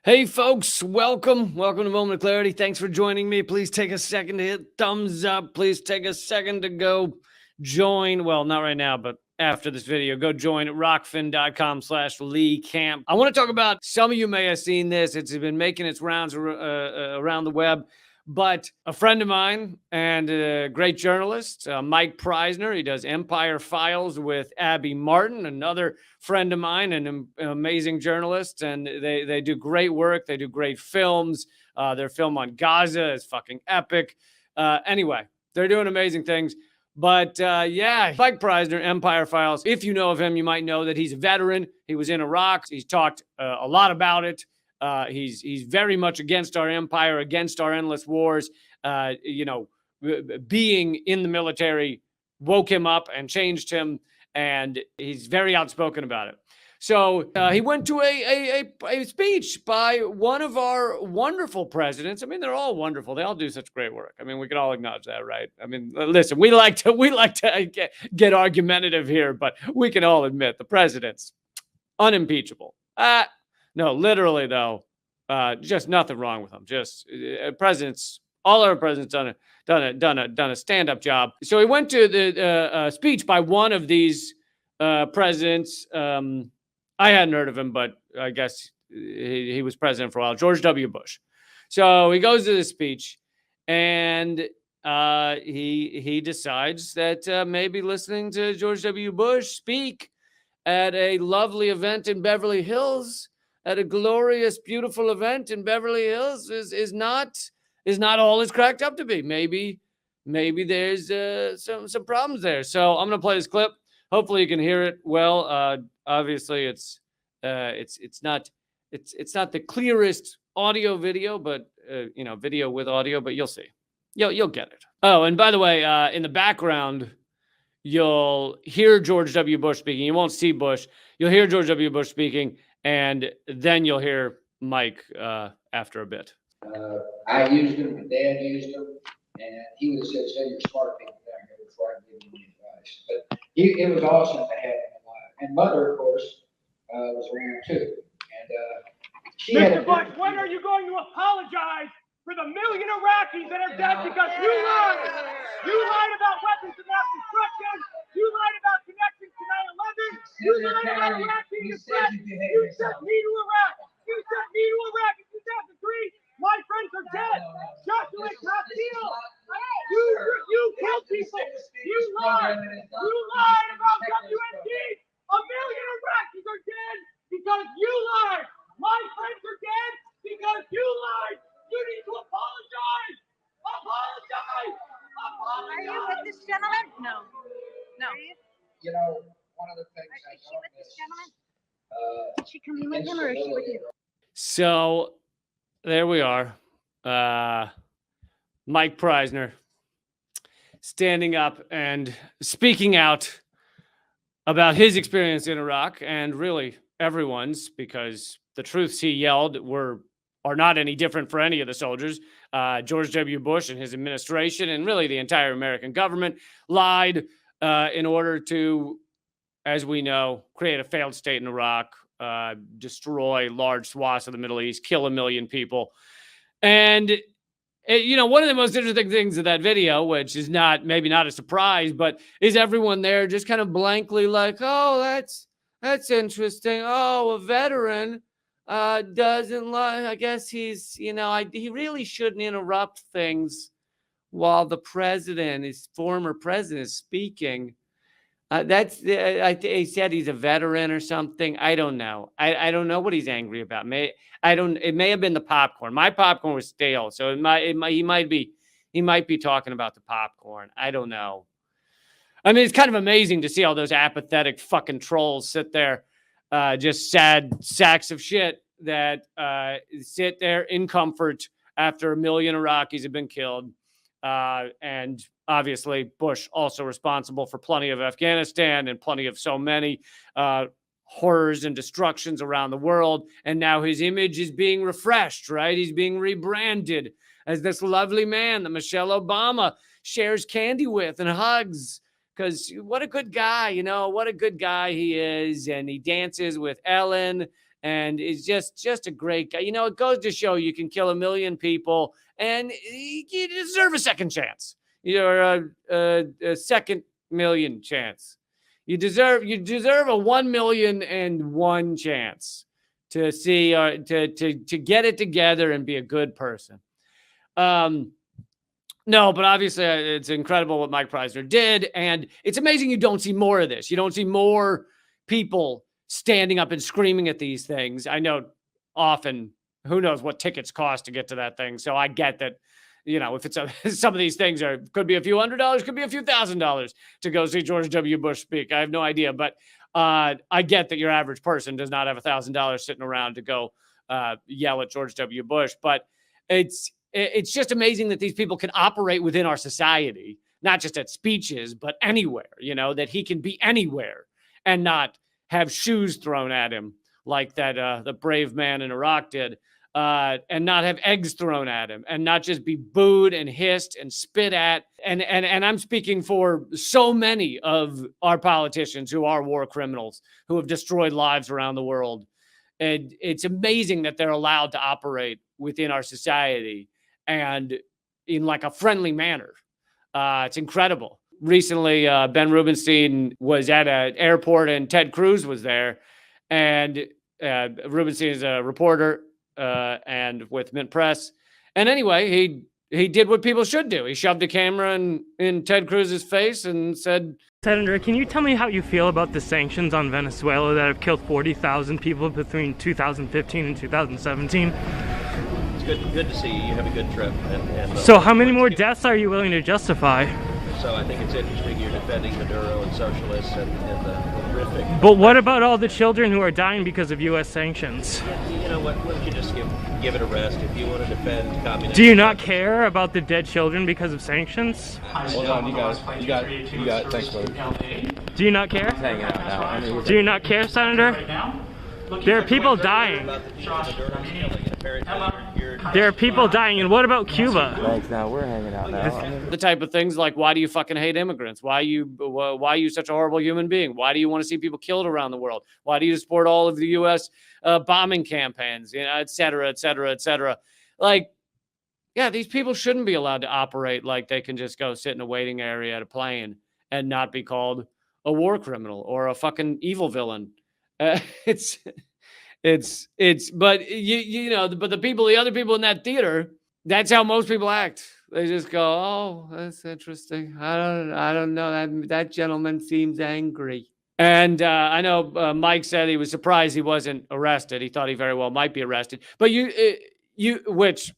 Hey folks, welcome to Moment of Clarity. Thanks for joining me. Please take a second to hit thumbs up. Please take a second to go join. Well, not right now, but after this video, go join at rockfin.com/Lee Camp. I want to talk about, some of you may have seen this. It's been making its rounds around the web. But a friend of mine and a great journalist, Mike Prysner, he does Empire Files with Abby Martin, another friend of mine, and an amazing journalist. And they do great work. They do great films. Their film on Gaza is fucking epic. Anyway, they're doing amazing things. But yeah, Mike Prysner, Empire Files. If you know of him, you might know that he's a veteran. He was in Iraq. He's talked a lot about it. He's very much against our empire, against our endless wars. Being in the military woke him up and changed him, and he's very outspoken about it. So he went to a speech by one of our wonderful presidents. I mean, they're all wonderful. They all do such great work. I mean, we can all acknowledge that, right? I mean, listen, we like to get argumentative here, but we can all admit the president's unimpeachable. No, literally though, just nothing wrong with them. Just all our presidents done a stand-up job. So he went to the speech by one of these presidents. I hadn't heard of him, but I guess he was president for a while. George W. Bush. So he goes to the speech, and he decides that maybe listening to George W. Bush speak at a lovely event in Beverly Hills, at a glorious, beautiful event in Beverly Hills, is not all it's cracked up to be. Maybe there's some problems there. So I'm gonna play this clip. Hopefully you can hear it well. Obviously it's not the clearest audio video, but video with audio. But you'll see. You'll get it. Oh, and by the way, in the background, you'll hear George W. Bush speaking. You won't see Bush. You'll hear George W. Bush speaking, and then you'll hear Mike after a bit. I used him, my dad used him, and he would have said, "Say you're smart people down here before I give you any advice." But it was awesome to have him alive. And Mother, of course, was around too. And she Mr. Bush, when are you going to apologize for the million Iraqis that are dead because you lied? You lied about weapons of mass destruction. You lied about connections to 9/11. You lied about Iraq being a threat. You sent me to Iraq. You sent me to Iraq in 2003. My friends are dead. Joshua Castile. You killed people. You lied. You lied about WND. A million Iraqis are dead because you lied. My friends are dead because you lied. You need to apologize. Apologize. Apologize. Are you with this gentleman? No. you know, one of the things Is she with this gentleman? Is she coming with him, or is she with you? So there we are. Mike Prysner standing up and speaking out about his experience in Iraq, and really everyone's, because the truths he yelled are not any different for any of the soldiers. George W. Bush and his administration, and really the entire American government, lied in order to, as we know, create a failed state in Iraq, destroy large swaths of the Middle East, kill 1 million people. And one of the most interesting things of that video, which is maybe not a surprise, but is everyone there just kind of blankly like, "Oh, that's interesting. Oh, a veteran doesn't like, I guess he's, he really shouldn't interrupt things while the former president is speaking." He said he's a veteran or something. I don't know. I don't know what he's angry about. It may have been the popcorn. My popcorn was stale, so he might be talking about the popcorn. I don't know. I mean, it's kind of amazing to see all those apathetic fucking trolls sit there, just sad sacks of shit that sit there in comfort after 1 million Iraqis have been killed. And obviously Bush also responsible for plenty of Afghanistan and plenty of so many horrors and destructions around the world. And now his image is being refreshed, right? He's being rebranded as this lovely man that Michelle Obama shares candy with and hugs. Because what a good guy, what a good guy he is. And he dances with Ellen and is just a great guy. You know, it goes to show you can kill 1 million people and you deserve a second chance. You're a second million chance. You deserve a 1,000,001 chance to see to get it together and be a good person. No, but obviously it's incredible what Mike Prysner did, and it's amazing you don't see more of this. You don't see more people standing up and screaming at these things. I know often, who knows what tickets cost to get to that thing, so I get that. You know, if it's some of these things could be a few $100s, could be a few $1,000s to go see George W. Bush speak. I have no idea, but I get that your average person does not have $1,000 sitting around to go yell at George W. Bush. But it's just amazing that these people can operate within our society, not just at speeches, but anywhere. You know, that he can be anywhere and not have shoes thrown at him like that the brave man in Iraq did. And not have eggs thrown at him, and not just be booed and hissed and spit at. And I'm speaking for so many of our politicians who are war criminals, who have destroyed lives around the world. And it's amazing that they're allowed to operate within our society and in like a friendly manner. It's incredible. Recently, Ben Rubenstein was at an airport and Ted Cruz was there. And Rubenstein is a reporter and with Mint Press. And anyway, he did what people should do. He shoved a camera in Ted Cruz's face and said, Senator, can you tell me how you feel about the sanctions on Venezuela that have killed 40,000 people between 2015 and 2017? It's good to see you. You have a good trip. So how many more deaths are you willing to justify? So I think it's interesting you're defending Maduro and socialists and the horrific... But what about all the children who are dying because of U.S. sanctions? You know what? Why don't you just give it a rest? If you want to defend communism... Do you not care about the dead children because of sanctions? Hold on, you got it. Thanks, buddy. Do you not care? Hanging out now. Do you not care, Senator? There are people dying. There are people dying, and what about Cuba? Thanks, now we're hanging out now. the type of things like, why do you fucking hate immigrants? Why are you such a horrible human being? Why do you want to see people killed around the world? Why do you support all of the U.S. Bombing campaigns, you know, et cetera, et cetera, et cetera? Like, yeah, these people shouldn't be allowed to operate like they can just go sit in a waiting area at a plane and not be called a war criminal or a fucking evil villain. But the other people in that theater, that's how most people act. They just go, oh, that's interesting. I don't know. That gentleman seems angry. And I know Mike said he was surprised he wasn't arrested. He thought he very well might be arrested. But which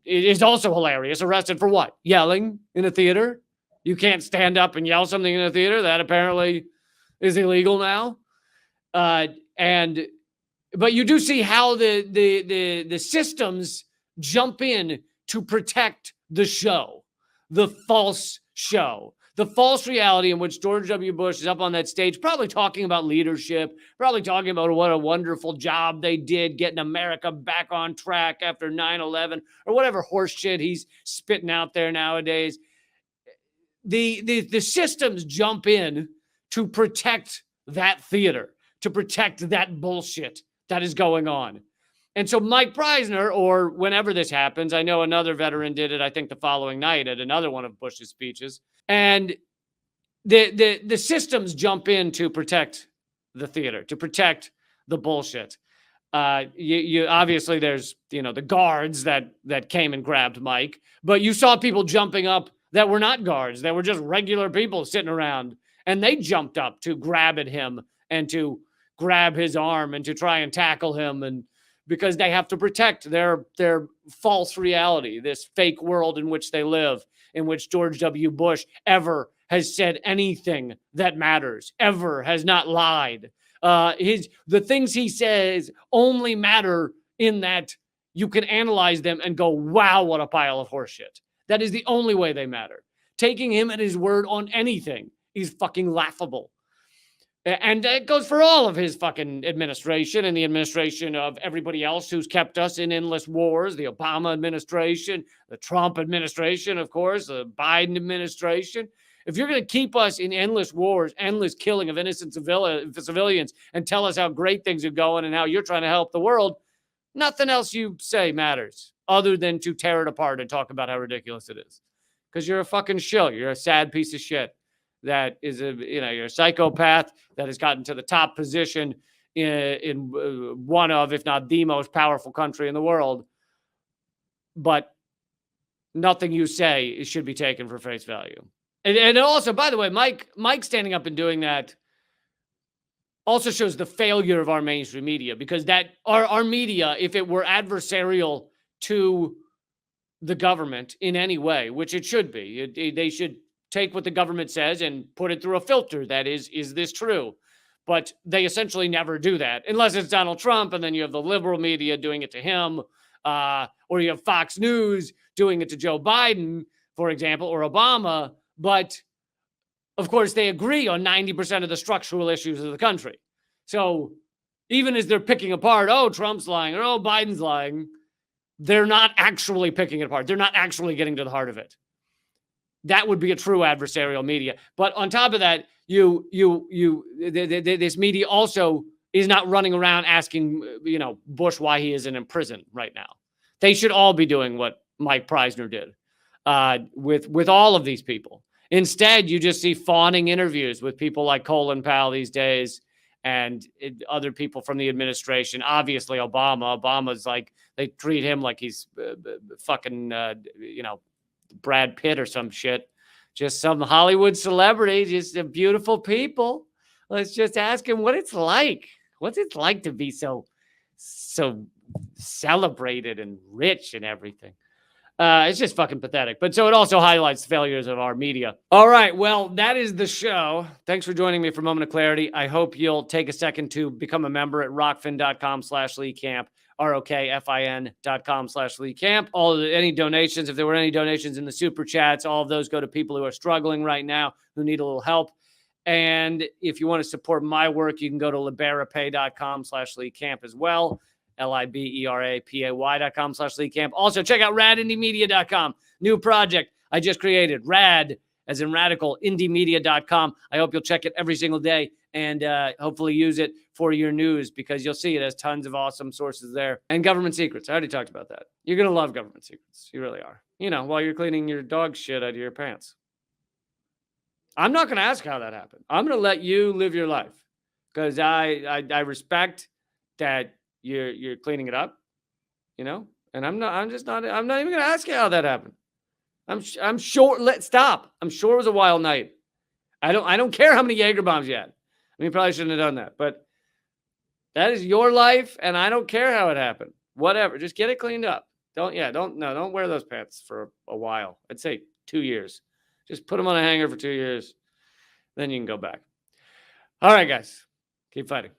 is also hilarious. Arrested for what? Yelling in a theater? You can't stand up and yell something in a theater. That apparently is illegal now. But you do see how the systems jump in to protect the show, the false show, the false reality in which George W. Bush is up on that stage, probably talking about leadership, probably talking about what a wonderful job they did getting America back on track after 9/11 or whatever horse shit he's spitting out there nowadays. The systems jump in to protect that theater, to protect that bullshit that is going on. And so Mike Prysner, or whenever this happens, I know another veteran did it, I think the following night at another one of Bush's speeches. And the systems jump in to protect the theater, to protect the bullshit. You obviously there's, the guards that came and grabbed Mike, but you saw people jumping up that were not guards. They were just regular people sitting around, and they jumped up to grab at him and to grab his arm and to try and tackle him, and because they have to protect their false reality, this fake world in which they live, in which George W. Bush ever has said anything that matters, ever has not lied. The things he says only matter in that you can analyze them and go, wow, what a pile of horseshit. That is the only way they matter. Taking him at his word on anything is fucking laughable. And it goes for all of his fucking administration and the administration of everybody else who's kept us in endless wars, the Obama administration, the Trump administration, of course, the Biden administration. If you're going to keep us in endless wars, endless killing of innocent civilians, and tell us how great things are going and how you're trying to help the world, nothing else you say matters other than to tear it apart and talk about how ridiculous it is. Because you're a fucking shill. You're a sad piece of shit that is you're a psychopath that has gotten to the top position in one of, if not the most powerful country in the world. But nothing you say should be taken for face value. And also, by the way, Mike standing up and doing that also shows the failure of our mainstream media, because that our media, if it were adversarial to the government in any way, which it should be, they should take what the government says and put it through a filter. That is this true? But they essentially never do that unless it's Donald Trump. And then you have the liberal media doing it to him, or you have Fox News doing it to Joe Biden, for example, or Obama. But of course, they agree on 90% of the structural issues of the country. So even as they're picking apart, oh, Trump's lying, or oh, Biden's lying, they're not actually picking it apart. They're not actually getting to the heart of it. That would be a true adversarial media. But on top of that, this media also is not running around asking, Bush why he isn't in prison right now. They should all be doing what Mike Prysner did with all of these people. Instead, you just see fawning interviews with people like Colin Powell these days and other people from the administration. Obviously, Obama's like, they treat him like he's fucking, Brad Pitt or some shit. Just some Hollywood celebrity, just a beautiful people. Let's just ask him what it's like. What's it like to be so celebrated and rich and everything? It's just fucking pathetic. But so it also highlights the failures of our media. All right. Well, that is the show. Thanks for joining me for Moment of Clarity. I hope you'll take a second to become a member at rockfin.com/Lee Camp, ROKFIN.com/Lee Camp. Any donations, if there were any donations in the super chats, all of those go to people who are struggling right now, who need a little help. And if you want to support my work, you can go to liberapay.com/Lee Camp as well. LIBERAPAY.com/Lee Camp. Also, check out radindiemedia.com. New project I just created. Rad, as in radical, indiemedia.com. I hope you'll check it every single day and hopefully use it for your news, because you'll see it has tons of awesome sources there. And government secrets. I already talked about that. You're going to love government secrets. You really are. While you're cleaning your dog shit out of your pants. I'm not going to ask how that happened. I'm going to let you live your life, because I respect that you're cleaning it up, and I'm not even going to ask you how that happened. I'm sure. Stop. I'm sure it was a wild night. I don't care how many Jaeger bombs you had. You probably shouldn't have done that, but that is your life, and I don't care how it happened. Whatever. Just get it cleaned up. Don't wear those pants for a while. I'd say 2 years. Just put them on a hanger for 2 years. Then you can go back. All right, guys. Keep fighting.